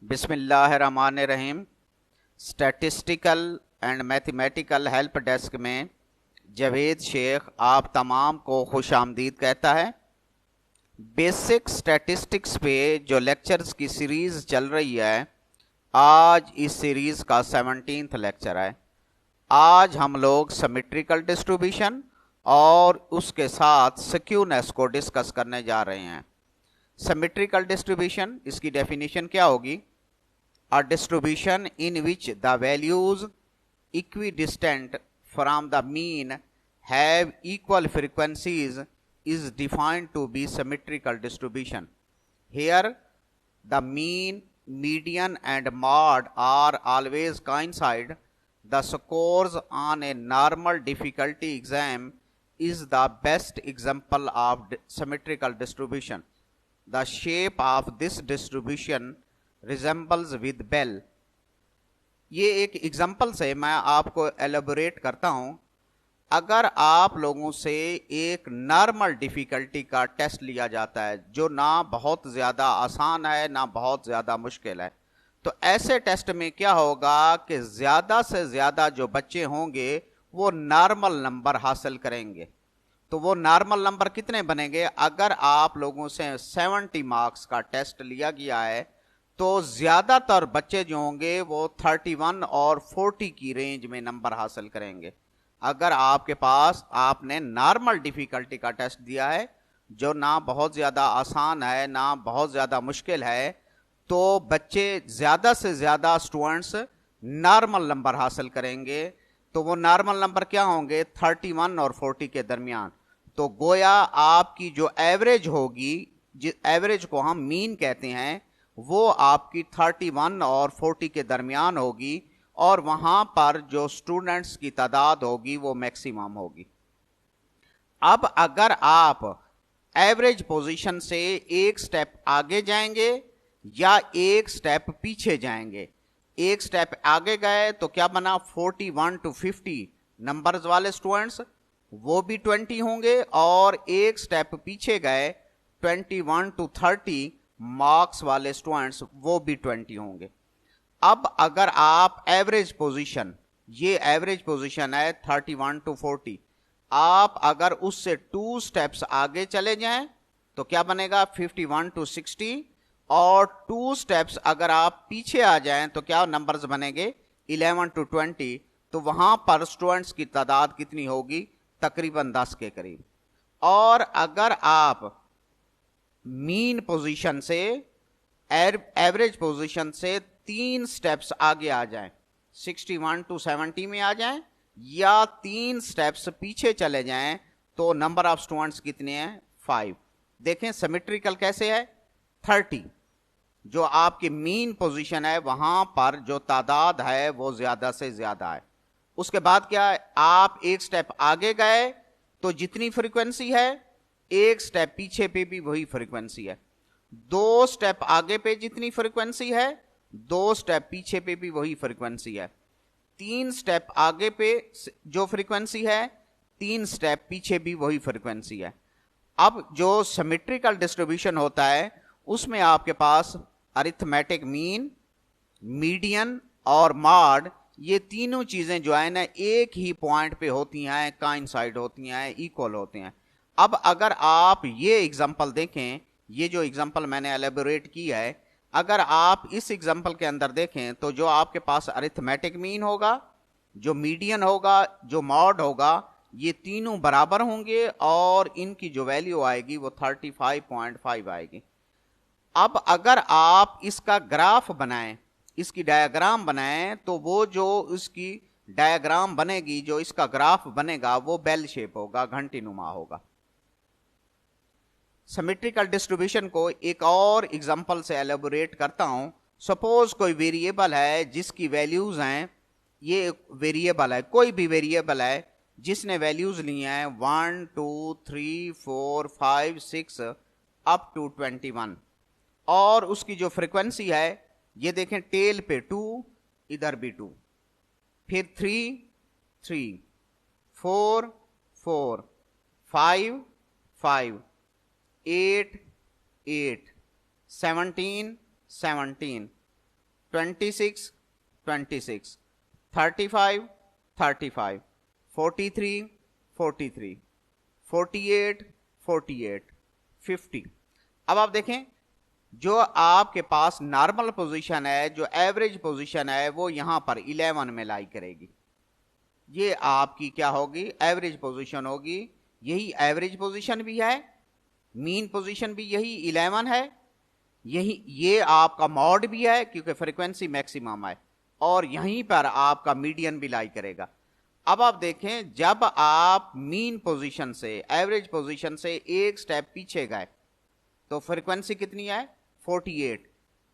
बिस्मिल्लाहिर्रहमानिर्रहीम। Statistical and mathematical help desk में जावेद शेख आप तमाम को खुश आमदीद कहता है। बेसिक स्टैटिस्टिक्स पे जो लेक्चर्स की सीरीज़ चल रही है, आज इस सीरीज़ का 17वां लेक्चर है। आज हम लोग सिमेट्रिकल डिस्ट्रीब्यूशन और उसके साथ स्क्यूनेस को डिस्कस करने जा रहे हैं। सिमेट्रिकल डिस्ट्रीब्यूशन, इसकी डेफिनेशन क्या होगी? A distribution in which the values equidistant from the mean have equal frequencies is defined to be symmetrical distribution. Here, the mean, median and mode are always coincide. The scores on a normal difficulty exam is the best example of symmetrical distribution. The shape of this distribution resembles with bell. ये एक example से मैं आपको elaborate करता हूं। अगर आप लोगों से एक नॉर्मल डिफ़िकल्टी का टेस्ट लिया जाता है जो ना बहुत ज़्यादा आसान है ना बहुत ज़्यादा मुश्किल है, तो ऐसे टेस्ट में क्या होगा कि ज़्यादा से ज़्यादा जो बच्चे होंगे वो नॉर्मल नंबर हासिल करेंगे। तो वो नॉर्मल नंबर कितने बनेंगे? अगर आप लोगों से 70 मार्क्स का टेस्ट लिया गया है तो ज्यादातर बच्चे जो होंगे वो 31 और 40 की रेंज में नंबर हासिल करेंगे। अगर आपके पास आपने नॉर्मल डिफिकल्टी का टेस्ट दिया है जो ना बहुत ज्यादा आसान है ना बहुत ज्यादा मुश्किल है, तो बच्चे ज्यादा से ज्यादा स्टूडेंट्स नॉर्मल नंबर हासिल करेंगे। तो वो नॉर्मल नंबर क्या होंगे? 31 और 40 के दरमियान। तो गोया आपकी जो एवरेज होगी, जिस एवरेज को हम मीन कहते हैं, वो आपकी 31 और 40 के दरमियान होगी और वहां पर जो स्टूडेंट्स की तादाद होगी वो मैक्सिमम होगी। अब अगर आप एवरेज पोजीशन से एक स्टेप आगे जाएंगे या एक स्टेप पीछे जाएंगे, एक स्टेप आगे गए तो क्या बना? 41 to 50 नंबर्स वाले स्टूडेंट्स वो भी 20 होंगे और एक स्टेप पीछे गए 21 to 30 मार्क्स वाले स्टूडेंट्स वो भी 20 होंगे। अब अगर आप एवरेज पोजीशन, ये एवरेज पोजीशन है 31 to 40, आप अगर उससे 2 स्टेप्स आगे चले जाएं तो क्या बनेगा? 51 to 60। और 2 स्टेप्स अगर आप पीछे आ जाएं तो क्या नंबर्स बनेंगे? 11 to 20। तो वहां पर स्टूडेंट्स की तादाद कितनी होगी? तकरीबन 10 के करीब। और अगर आप मीन पोजीशन से, एवरेज पोजीशन से 3 स्टेप्स आगे आ जाएं, 61 to 70 में आ जाएं या 3 स्टेप्स पीछे चले जाएं, तो नंबर ऑफ स्टूडेंट्स कितने हैं? 5। देखें सिमेट्रिकल कैसे है? 30 जो आपकी मीन पोजीशन है वहां पर जो तादाद है वो ज्यादा से ज्यादा है। उसके बाद क्या है? आप एक स्टेप आगे गए तो जितनी फ्रीक्वेंसी है, एक स्टेप पीछे पे भी वही फ्रीक्वेंसी है। 2 स्टेप आगे पे जितनी फ्रीक्वेंसी है, 2 स्टेप पीछे पे भी वही फ्रीक्वेंसी है। 3 स्टेप आगे पे जो फ्रीक्वेंसी है, 3 स्टेप पीछे भी वही फ्रीक्वेंसी है। अब जो सिमेट्रिकल डिस्ट्रीब्यूशन होता है उसमें आपके पास अरिथमेटिक मीन, मीडियन और मॉड, ये तीनों चीजें जो है ना एक ही पॉइंट पे होती हैं, काइंसाइड होती हैं, इक्वल होते हैं। अब अगर आप ये एग्जांपल देखें, ये जो एग्जांपल मैंने एलेबोरेट की है, अगर आप इस एग्जांपल के अंदर देखें तो जो आपके पास अरिथमेटिक मीन होगा, जो मीडियन होगा, जो मॉड होगा, ये तीनों बराबर होंगे और इनकी जो वैल्यू आएगी वो 35.5 आएगी। अब अगर आप इसका ग्राफ बनाएं, इसकी डायग्राम बनाएं, तो वो जो इसकी डायग्राम बनेगी, जो इसका ग्राफ बनेगा वो बेल शेप होगा, घंटी नुमा होगा। सिमेट्रिकल डिस्ट्रीब्यूशन को एक और एग्जांपल से एलेबोरेट करता हूं। सपोज कोई वेरिएबल है जिसकी वैल्यूज हैं, ये वेरिएबल है, कोई भी वेरिएबल है जिसने वैल्यूज ली हैं 1 2 3 4 5 6 अप टू 21, और उसकी जो फ्रीक्वेंसी है ये देखें, टेल पे 2, इधर भी 2, फिर 3 3 4 4 5 5 8 8 17 17 26 26, 35 35, 43 43, 48 48, 50। अब आप देखें जो आपके पास नॉर्मल पोजीशन है, जो एवरेज पोजीशन है, वो यहां पर 11 में लाई करेगी। ये आपकी क्या होगी? एवरेज पोजीशन होगी। यही एवरेज पोजीशन भी है, मीन पोजीशन भी यही 11 है, यही ये आपका मॉड भी है क्योंकि फ्रीक्वेंसी मैक्सिमम है, और यहीं पर आपका मीडियन भी लाई करेगा। अब आप देखें जब आप मीन पोजीशन से, एवरेज पोजीशन से एक स्टेप पीछे गए तो फ्रीक्वेंसी कितनी है? 48।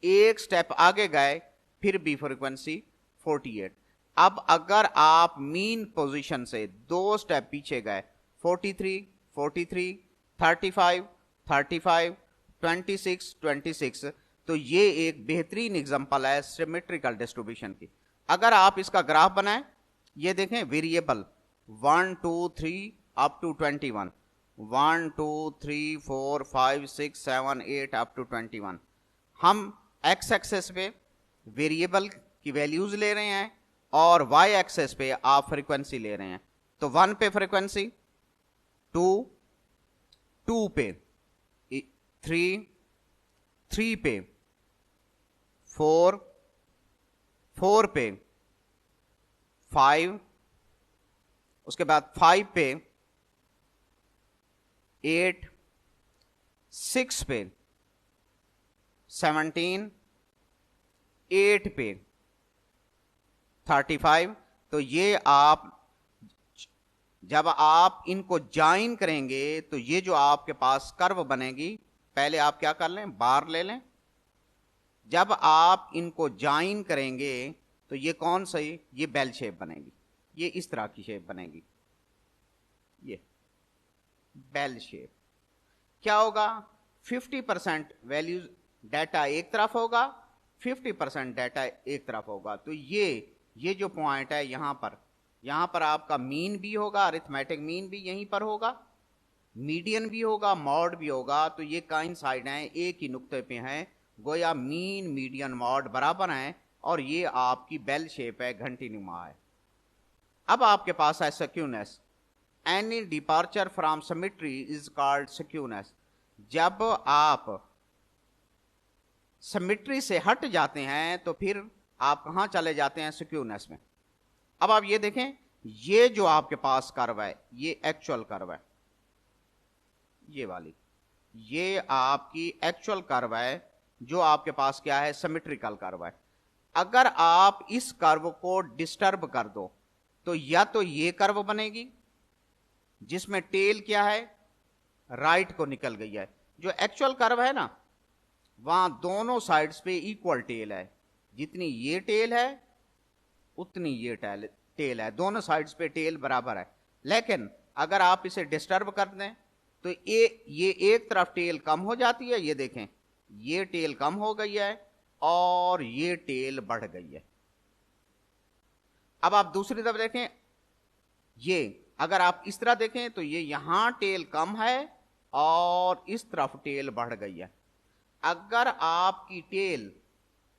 एक स्टेप आगे गए फिर भी फ्रीक्वेंसी 48। अब अगर आप मीन पोजीशन से दो स्टेप पीछे गए, 43 43, 35 35, 26 26, तो ये एक बेहतरीन एग्जांपल है सिमेट्रिकल डिस्ट्रीब्यूशन की। अगर आप इसका ग्राफ बनाएं, ये देखें variable 1 2 3 up to 21, 1 2 3 4 5 6 7 8 up to 21। हम एक्स एक्सेस पे वेरिएबल की वैल्यूज ले रहे हैं और वाई एक्सेस पे आप फ्रीक्वेंसी ले रहे हैं। तो 1 पे फ्रीक्वेंसी, 2 पे, 3 पे, 4 पे, 5, उसके बाद 5 पे, 8, 6 पे, 17, 8 पे, 35। तो ये आप जब आप इनको ज्वाइन करेंगे तो ये जो आपके पास कर्व बनेगी, पहले आप क्या कर लें, बार ले लें। जब आप इनको ज्वाइन करेंगे तो ये कौन सी, ये बेल शेप बनेगी, ये इस तरह की शेप बनेगी, ये बेल शेप। क्या होगा? 50% वैल्यूज डाटा एक तरफ होगा, 50% डाटा एक तरफ होगा। तो ये जो पॉइंट है यहां पर आपका मीन भी होगा, अरिथमेटिक मीन भी यहीं पर होगा, मीडियन भी होगा, मॉड भी होगा। तो ये काइंसाइड हैं, एक ही नुक्ते पे हैं, गोया मीन मीडियन मॉड बराबर हैं, और ये आपकी बेल शेप है, घंटी नुमा है। अब आपके पास है skewness. Any departure from symmetry is called skewness. जब आप सिमेट्री से हट जाते हैं तो फिर आप कहां चले जाते हैं? स्क्यूनेस में। अब आप ये देखें, ये जो आपके पास कर्व है ये एक्चुअल कर्व है, ये वाली, ये आपकी एक्चुअल कर्व है, जो आपके पास क्या है? सिमेट्रिकल कर्व है। अगर आप इस कर्व को डिस्टर्ब कर दो तो या तो ये कर्व बनेगी जिसमें टेल क्या है? राइट को निकल गई है। जो एक्चुअल कर्व है ना, वहां दोनों साइड्स पे इक्वल टेल है, जितनी ये टेल है उतनी ये टेल है, दोनों साइड्स पे टेल बराबर है। लेकिन अगर आप इसे डिस्टर्ब कर दें तो ये एक तरफ टेल कम हो जाती है, ये देखें ये टेल कम हो गई है और ये टेल बढ़ गई है। अब आप दूसरी तरफ देखें, ये अगर आप इस तरह देखें तो ये यहां टेल कम है और इस तरफ टेल बढ़ गई है। अगर आपकी टेल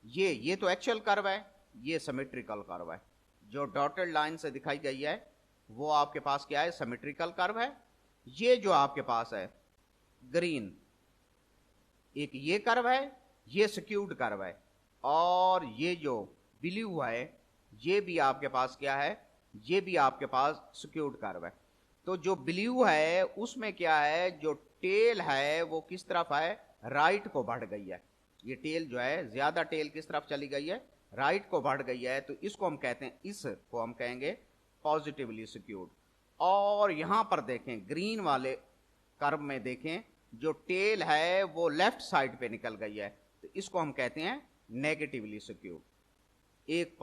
ये तो एक्चुअल कर्व है, ये सिमेट्रिकल कर्व है, जो डॉटेड लाइन से दिखाई गई है वो आपके पास क्या है? सिमेट्रिकल कर्व है। ये जो आपके पास है ग्रीन, एक ये कर्व है, ये स्क्यूड कर्व है, और ये जो ब्लू है ये भी आपके पास क्या है? ये भी आपके पास स्क्यूड कर्व है। तो जो ब्लू है उसमें क्या है? जो टेल है वो किस तरफ है? राइट को बढ़ गई है। ये टेल जो है, ज्यादा टेल किस तरफ चली गई है? राइट को बढ़ गई है। तो इसको हम कहते हैं, इसको हम कहेंगे पॉजिटिवली स्क्यूड। और यहां पर देखें ग्रीन वाले कर्व में देखें, जो टेल है वो लेफ्ट साइड पे निकल गई है, तो इसको हम कहते हैं नेगेटिवली स्क्यूड। एक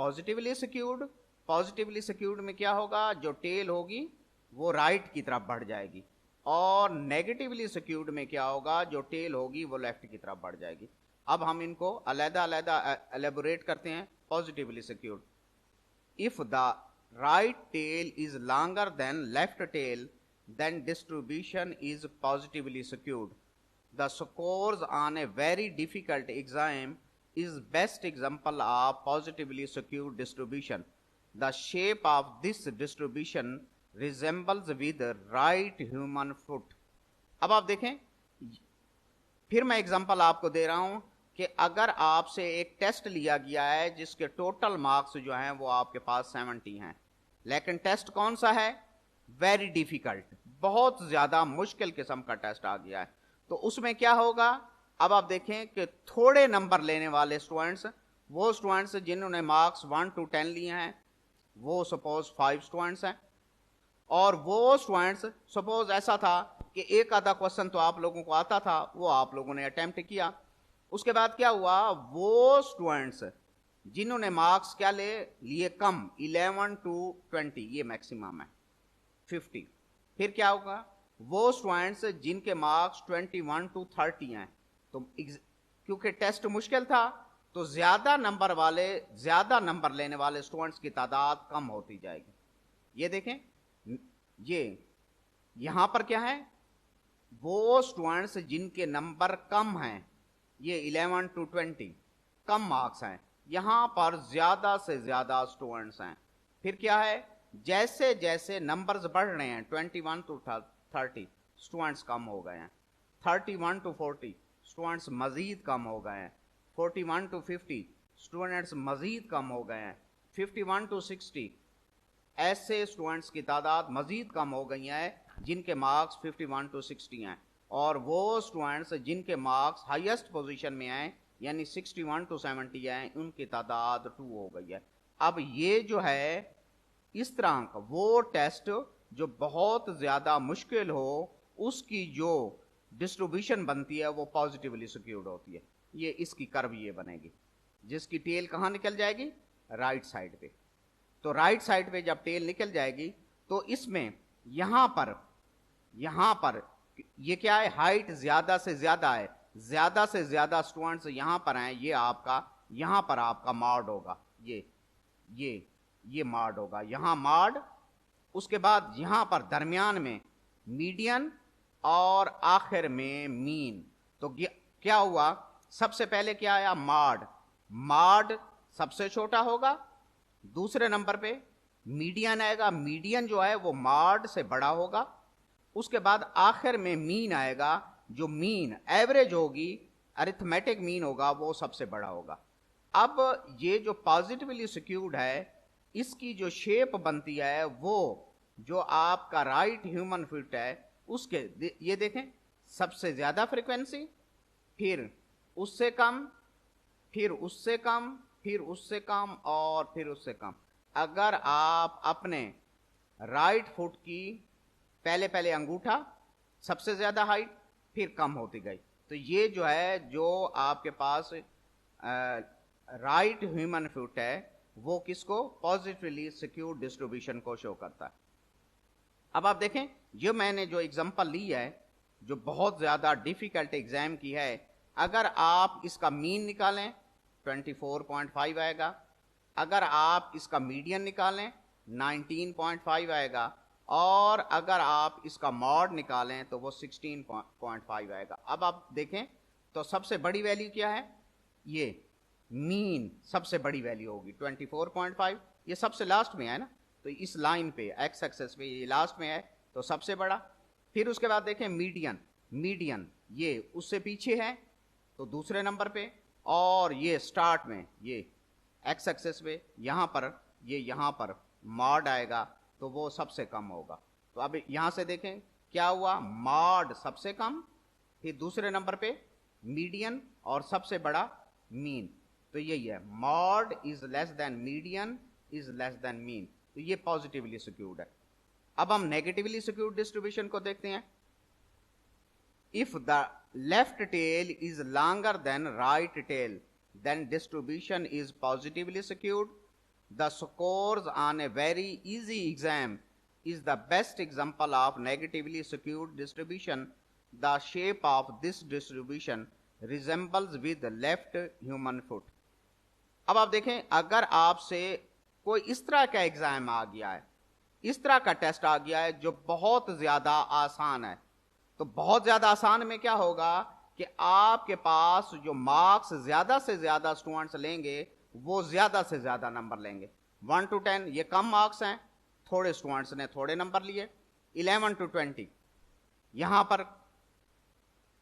पॉजिटिवली स्क्यूड में क्या होगा? जो टेल होगी वो राइट की तरफ बढ़ जाएगी, और नेगेटिवली स्क्यूड में क्या होगा? जो टेल होगी वो लेफ्ट की तरफ बढ़ जाएगी। अब हम इनको अलग-अलग एलेबोरेट करते हैं। Positively skewed, if the right tail is longer than left tail, then distribution is positively skewed. The scores on a very difficult exam is best example of positively skewed distribution. The shape of this distribution resembles with right human foot. अब आप देखें, फिर मैं example आपको दे रहा हूं कि अगर आपसे एक टेस्ट लिया गया है जिसके टोटल मार्क्स जो हैं वो आपके पास 70 हैं, लेकिन टेस्ट कौन सा है? वेरी डिफिकल्ट, बहुत ज्यादा मुश्किल किस्म का टेस्ट आ गया है। तो उसमें क्या होगा? अब आप देखें कि थोड़े नंबर लेने वाले स्टूडेंट्स, वो स्टूडेंट्स जिन्होंने मार्क्स 1 to 10 लिए हैं, वो सपोज 5 स्टूडेंट्स हैं, और वो स्टूडेंट्स सपोज ऐसा था कि एक आधा क्वेश्चन तो आप लोगों को आता था, वो आप लोगों ने अटेम्प्ट किया। उसके बाद क्या हुआ? वो स्टूडेंट्स जिन्होंने मार्क्स क्या लिए कम, 11 to 20, ये मैक्सिमम है 50। फिर क्या होगा? वो स्टूडेंट्स जिनके मार्क्स 21 to 30 हैं, तो क्योंकि टेस्ट मुश्किल था तो ज्यादा नंबर लेने वाले स्टूडेंट्स की तादाद कम होती जाएगी। ये देखें, ये यहां पर क्या है? वो स्टूडेंट्स जिनके नंबर कम हैं, ये 11 to 20 कम मार्क्स हैं, यहां पर ज्यादा से ज्यादा स्टूडेंट्स हैं। फिर क्या है? जैसे जैसे नंबर्स बढ़ रहे हैं, 21 to 30 स्टूडेंट्स कम हो गए हैं, 31 to 40 स्टूडेंट्स मजीद कम हो गए हैं, 41 to 50 स्टूडेंट्स मजीद कम हो गए हैं, 51 to 60 ऐसे स्टूडेंट्स की तादाद मजीद कम हो गई है जिनके मार्क्स 51 to 60 हैं। और वो स्टूडेंट्स जिनके मार्क्स हाईएस्ट पोजीशन में आए, यानी 61 to 70 हैं, उनकी तादाद 2 हो गई है। अब ये जो है, इस तरह का वो टेस्ट जो बहुत ज्यादा मुश्किल हो, उसकी जो डिस्ट्रीब्यूशन बनती है वो पॉजिटिवली स्क्यूड होती है। ये इसकी कर्व ये बनेगी, जिसकी टेल कहाँ निकल जाएगी? राइट साइड पे। तो राइट साइड पे जब टेल निकल जाएगी तो इसमें यहां पर ये क्या है? हाइट ज्यादा से ज्यादा है, ज्यादा से ज्यादा स्टूडेंट्स यहां पर हैं, ये आपका यहां पर आपका मॉड होगा, ये मॉड होगा, यहां मॉड। उसके बाद यहां पर दरमियान में मीडियन और आखिर में मीन। तो क्या हुआ? सबसे पहले क्या आया? मॉड सबसे छोटा होगा, दूसरे नंबर पे मीडियन आएगा, मीडियन जो है वो मॉड से बड़ा होगा। उसके बाद आखिर में मीन आएगा, जो मीन एवरेज होगी, अरिथमेटिक मीन होगा, वो सबसे बड़ा होगा। अब ये जो पॉजिटिवली स्क्यूड है, इसकी जो शेप बनती है वो जो आपका राइट ह्यूमन फिट है उसके, ये देखें, सबसे ज्यादा फ्रीक्वेंसी, फिर उससे कम, फिर उससे कम, फिर उससे कम और फिर उससे कम। अगर आप अपने राइट फुट की पहले अंगूठा सबसे ज्यादा हाइट, फिर कम होती गई, तो ये जो है, जो आपके पास राइट ह्यूमन फुट है, वो किसको? पॉजिटिवली सिक्योर डिस्ट्रीब्यूशन को शो करता है। अब आप देखें, जो मैंने जो एग्जांपल ली है, जो बहुत ज्यादा डिफिकल्ट एग्जाम की है, अगर आप इसका मीन निकालें 24.5 आएगा, अगर आप इसका मीडियन निकालें 19.5 आएगा, और अगर आप इसका मॉड निकालें तो वो 16.5 आएगा। अब आप देखें तो सबसे बड़ी वैल्यू क्या है? ये मीन सबसे बड़ी वैल्यू होगी 24.5, ये सबसे लास्ट में है ना, तो इस लाइन पे एक्स एक्सेस पे ये लास्ट में है, तो सबसे बड़ा। फिर उसके बाद देखें मीडियन ये उससे पीछे है, तो दूसरे नंबर पे, और ये स्टार्ट में ये एक्स एक्सेस पे यहाँ पर मॉड आएगा, तो वो सबसे कम होगा। तो अब यहां से देखें क्या हुआ? मॉड सबसे कम, फिर दूसरे नंबर पे मीडियन और सबसे बड़ा मीन। तो यही है, mod is less than median is less than mean. तो ये पॉजिटिवली स्क्यूड है। अब हम नेगेटिवली स्क्यूड डिस्ट्रीब्यूशन को देखते हैं। If the left tail is longer than right tail, then distribution is positively skewed. The scores on a very easy exam is the best example of negatively skewed distribution. The shape of this distribution resembles with the left human foot. अब आप देखें, अगर आपसे कोई इस तरह का exam आ गया है, इस तरह का टेस्ट आ गया है जो बहुत ज्यादा आसान है, तो बहुत ज्यादा आसान में क्या होगा कि आपके पास जो मार्क्स ज्यादा से ज्यादा स्टूडेंट्स लेंगे वो ज्यादा से ज्यादा नंबर लेंगे। 1 to 10 ये कम मार्क्स हैं, थोड़े स्टूडेंट्स ने थोड़े नंबर लिए। 11 to 20 यहां पर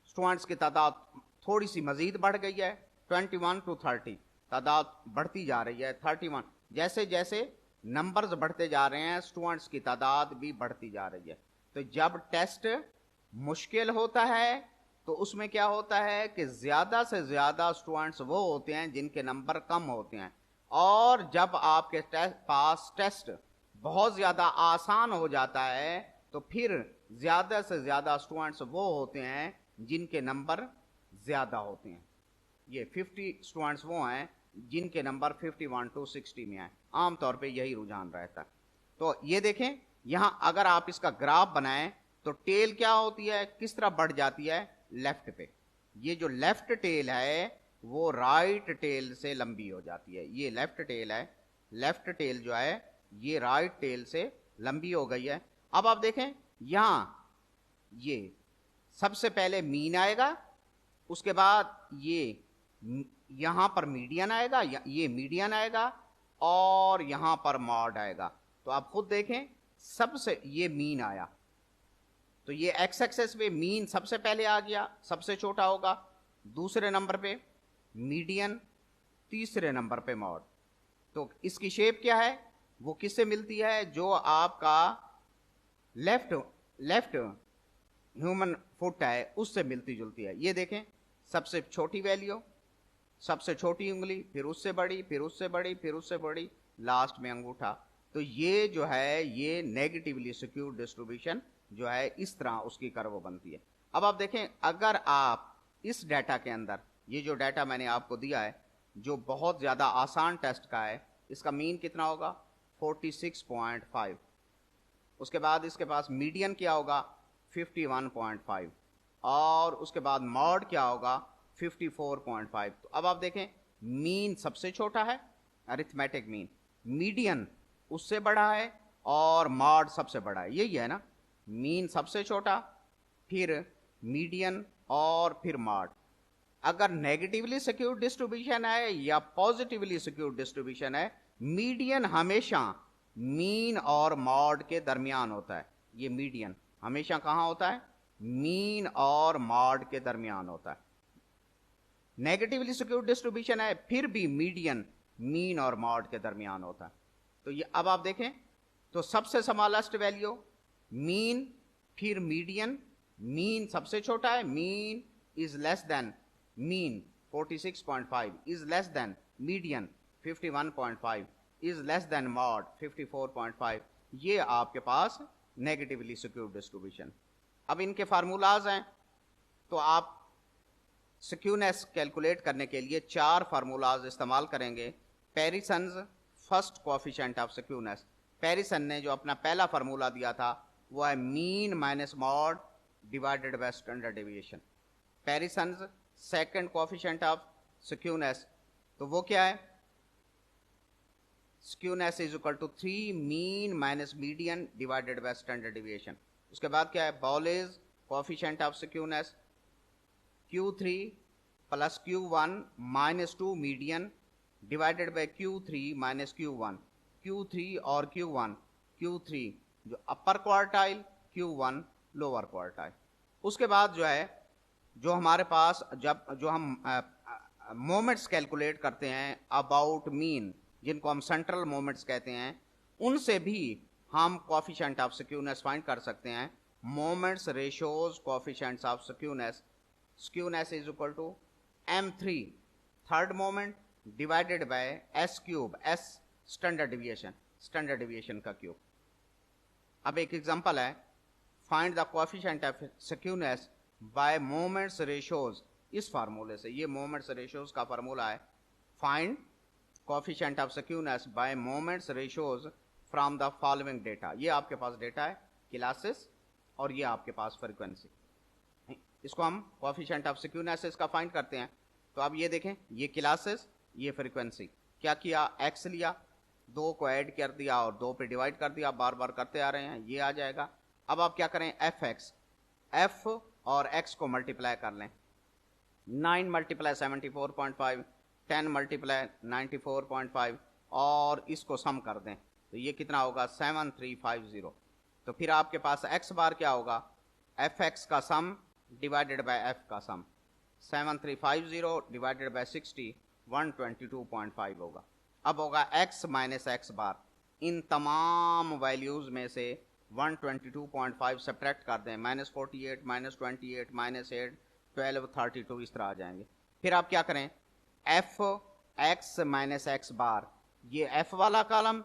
स्टूडेंट्स की तादाद थोड़ी सी मजीद बढ़ गई है। 21 to 30 तादाद बढ़ती जा रही है। 31 जैसे जैसे नंबर्स बढ़ते जा रहे हैं स्टूडेंट्स की तादाद भी बढ़ती जा रही है। तो जब टेस्ट मुश्किल होता है तो उसमें क्या होता है कि ज्यादा से ज्यादा स्टूडेंट्स वो होते हैं जिनके नंबर कम होते हैं, और जब आपके पास टेस्ट बहुत ज्यादा आसान हो जाता है तो फिर ज्यादा से ज्यादा स्टूडेंट्स वो होते हैं जिनके नंबर ज्यादा होते हैं। ये 50 स्टूडेंट्स वो हैं जिनके नंबर 51 to 60 में आए। आमतौर पे यही रुझान रहता है। तो ये देखें यहां अगर आप इसका ग्राफ बनाएं तो टेल क्या होती है, किस तरह बढ़ जाती है, लेफ्ट पे। ये जो लेफ्ट टेल है वो राइट टेल से लंबी हो जाती है। ये लेफ्ट टेल है, लेफ्ट टेल जो है ये राइट टेल से लंबी हो गई है। अब आप देखें यहां ये सबसे पहले मीन आएगा, उसके बाद ये यहां पर मीडियन आएगा, ये मीडियन आएगा, और यहां पर मॉड आएगा। तो आप खुद देखें सबसे ये मीन आया तो ये एक्स एक्सेस पे मीन सबसे पहले आ गया, सबसे छोटा होगा, दूसरे नंबर पे मीडियन, तीसरे नंबर पे मॉड। तो इसकी शेप क्या है, वो किससे मिलती है, जो आपका लेफ्ट ह्यूमन फुट है उससे मिलती जुलती है। ये देखें सबसे छोटी वैल्यू, सबसे छोटी उंगली, फिर उससे बड़ी, फिर उससे बड़ी, फिर उससे बड़ी, लास्ट में अंगूठा। तो ये जो है ये नेगेटिवली सिक्योर्ड डिस्ट्रीब्यूशन जो है इस तरह उसकी कर्व बनती है। अब आप देखें अगर आप इस डाटा के अंदर, ये जो डाटा मैंने आपको दिया है जो बहुत ज्यादा आसान टेस्ट का है, इसका मीन कितना होगा 46.5, उसके बाद इसके पास मीडियन क्या होगा 51.5, और उसके बाद मॉड क्या होगा 54.5। तो अब आप देखें मीन सबसे छोटा है, अरिथमेटिक मीन, मीडियन उससे बड़ा है, और मॉड सबसे बड़ा है। यही है ना, मीन सबसे छोटा, फिर मीडियन और फिर मॉड। अगर नेगेटिवली सिक्योर्ड डिस्ट्रीब्यूशन है या पॉजिटिवली सिक्योर्ड डिस्ट्रीब्यूशन है, मीडियन हमेशा मीन और मॉड के दरमियान होता है। ये मीडियन हमेशा कहां होता है, मीन और मॉड के दरमियान होता है। नेगेटिवली सिक्योर्ड डिस्ट्रीब्यूशन है फिर भी मीडियन मीन और मॉड के दरमियान होता है। तो ये अब आप देखें तो सबसे स्मॉलेस्ट वैल्यू मीन, फिर मीडियन, मीन सबसे छोटा है, mean is less than mean 46.5 is less than median 51.5 is less than mod 54.5। ये आपके पास नेगेटिवली सिक्योर्ड डिस्ट्रीब्यूशन। अब इनके फार्मूलाज हैं, तो आप सिक्योरनेस कैलकुलेट करने के लिए 4 फार्मूलाज इस्तेमाल करेंगे। Pearson's first coefficient of skewness, Pearson ने जो अपना पहला फार्मूला दिया था वो है mean minus mode divided by standard deviation. Pearson's second coefficient of skewness, तो वो क्या है, skewness is equal to 3 mean minus median divided by standard deviation. उसके बाद क्या है, Bowley's coefficient of skewness Q3 plus Q1 minus 2 median divided by Q3 minus Q1। Q3 और Q1, Q3 जो अपर क्वार्टाइल, Q1 लोअर क्वार्टाइल। उसके बाद जो है जो हमारे पास जब जो हम मोमेंट्स कैलकुलेट करते हैं अबाउट मीन, जिनको हम सेंट्रल मोमेंट्स कहते हैं, उनसे भी हम कोएफिशिएंट ऑफ सिक्योरनेस फाइंड कर सकते हैं। Moments ratios coefficients of skewness, skewness is equal to M3 third moment divided by S cube, S standard deviation, standard deviation का क्यूब। अब एक एग्जांपल है, find the coefficient of skewness by moments ratios. इस फार्मूले से, ये moments ratios का formula है, find coefficient of skewness by moments ratios from the following data. ये आपके पास डेटा है क्लासेस और ये आपके पास फ्रीक्वेंसी, इसको हम कोएफिशिएंट ऑफ सिक्योरनेस इसका फाइंड करते हैं। तो अब ये देखें, ये क्लासेस, ये फ्रीक्वेंसी, क्या किया, x लिया, 2 को ऐड कर दिया और 2 पे डिवाइड कर दिया, बार बार करते आ रहे हैं, ये आ जाएगा। अब आप क्या करें, f और x को मल्टीप्लाई कर लें, 9 मल्टीप्लाई 74.5, 10 मल्टीप्लाई 94.5 और इसको सम कर दें तो ये कितना होगा 7350। तो फिर आपके पास एक्स बार क्या होगा, एफ एक्स का सम डिवाइडेड बाय एफ का सम, 7350 डिवाइडेड बाय 60 122.5 होगा। अब होगा एक्स माइनस एक्स बार, इन तमाम वैल्यूज में से 122.5 सब्ट्रैक्ट कर दें, -48 -28 -8 12 32 इस तरह आ जाएंगे। फिर आप क्या करें, एफ एक्स माइनस एक्स बार, ये एफ वाला कॉलम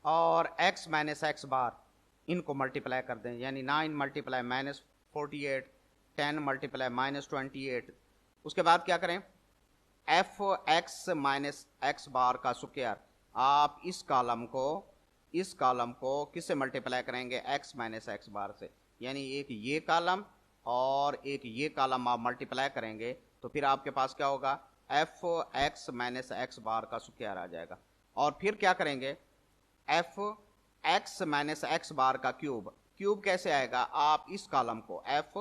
और एक्स माइनस एक्स बार इनको मल्टीप्लाई कर दें, यानी 9 मल्टीप्लाई -48, 10 मल्टीप्लाई -28। उसके बाद क्या करें, F X minus X bar का स्क्वायर, आप इस कॉलम को किससे मल्टीप्लाई करेंगे, एक्स माइनस एक्स बार से, यानी एक ये कॉलम और एक ये कॉलम आप मल्टीप्लाई करेंगे तो फिर आपके पास क्या होगा, F X minus X bar का स्क्वायर आ जाएगा। और फिर क्या करेंगे, F X minus X bar का क्यूब, क्यूब कैसे आएगा, आप इस कॉलम को एफ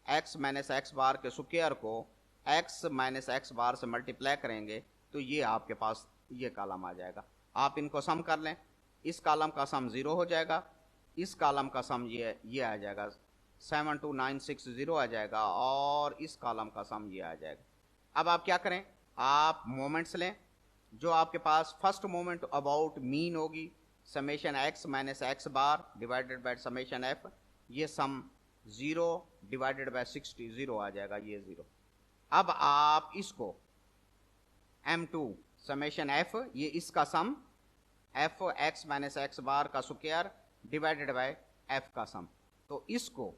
एक्स माइनस एक्स बार के स्क्वायर को एक्स माइनस एक्स बार से मल्टीप्लाई करेंगे तो ये आपके पास ये कॉलम आ जाएगा। आप इनको सम कर लें, इस कॉलम का सम 0 हो जाएगा, इस कॉलम का सम ये आ जाएगा 72960 आ जाएगा, और इस कॉलम का सम ये आ जाएगा। अब आप क्या करें, आप मोमेंट्स लें, जो आपके पास फर्स्ट मोमेंट अबाउट मीन होगी summation x minus X bar divided by summation F, ये सम 0 डिवाइडेड बाय 60 0 आ जाएगा, ये 0। अब आप इसको m2 समेशन f, ये इसका सम F X minus X bar का स्क्वायर डिवाइडेड बाय एफ का सम, तो इसको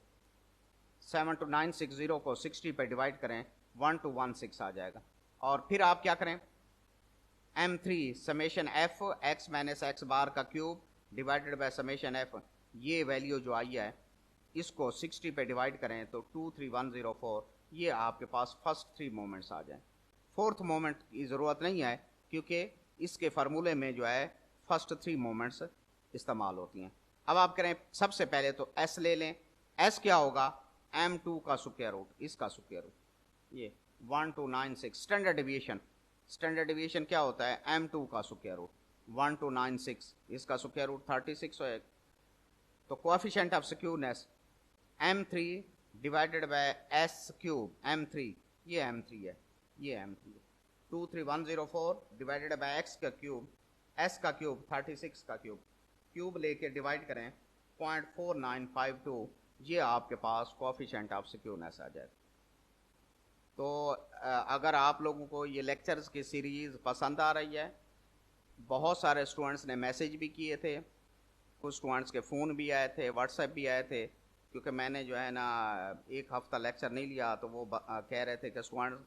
72960 को 60 पे डिवाइड करें 1216 आ जाएगा। और फिर आप क्या करें, m3 summation F X minus X bar का cube divided by summation F, ये वैल्यू जो आई है इसको 60 पे डिवाइड करें तो 23104, ये आपके पास फर्स्ट 3 मोमेंट्स आ जाएं। फोर्थ मोमेंट की ज़रूरत नहीं है क्योंकि इसके फार्मूले में जो है फर्स्ट 3 मोमेंट्स इस्तेमाल होती हैं। अब आप करें, सबसे पहले तो s ले लें, s क्या होगा, m2 का स्क्वायर रूट, इसका स्क्वायर रूट, ये 1296। स्टैंडर्ड डेविएशन क्या होता है, m2 का स्क्वायर रूट 1296, इसका स्क्वायर रूट 36 होएगा। तो coefficient of skewness m3 divided by s cube, m3 ये m3 है, ये m3 है, 23104 डिवाइडेड बाय x का क्यूब, s का क्यूब 36 का क्यूब, क्यूब लेके डिवाइड करें 0.4952, ये आपके पास कोएफिशिएंट ऑफ स्क्यूनेस आ जाएगा। तो अगर आप लोगों को ये लेक्चर्स की सीरीज़ पसंद आ रही है, बहुत सारे स्टूडेंट्स ने मैसेज भी किए थे, कुछ स्टूडेंट्स के फ़ोन भी आए थे, व्हाट्सएप भी आए थे, क्योंकि मैंने जो है ना एक हफ़्ता लेक्चर नहीं लिया तो वो कह रहे थे कि स्टूडेंट्स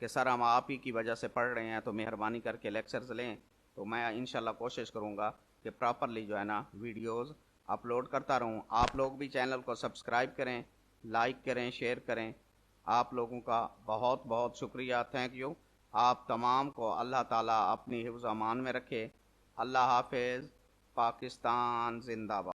कि सर हम आप ही की वजह से पढ़ रहे हैं तो मेहरबानी करके लेक्चर्स लें। तो मैं इंशाल्लाह कोशिश करूँगा कि प्रॉपरली जो है ना वीडियोज़ अपलोड करता रहूँ। आप लोग भी चैनल को सब्सक्राइब करें, लाइक करें, शेयर करें। आप लोगों का बहुत बहुत शुक्रिया, थैंक यू। आप तमाम को अल्लाह ताला अपनी हिफ्ज़ अमान में रखे। अल्लाह हाफिज़। पाकिस्तान जिंदाबाद।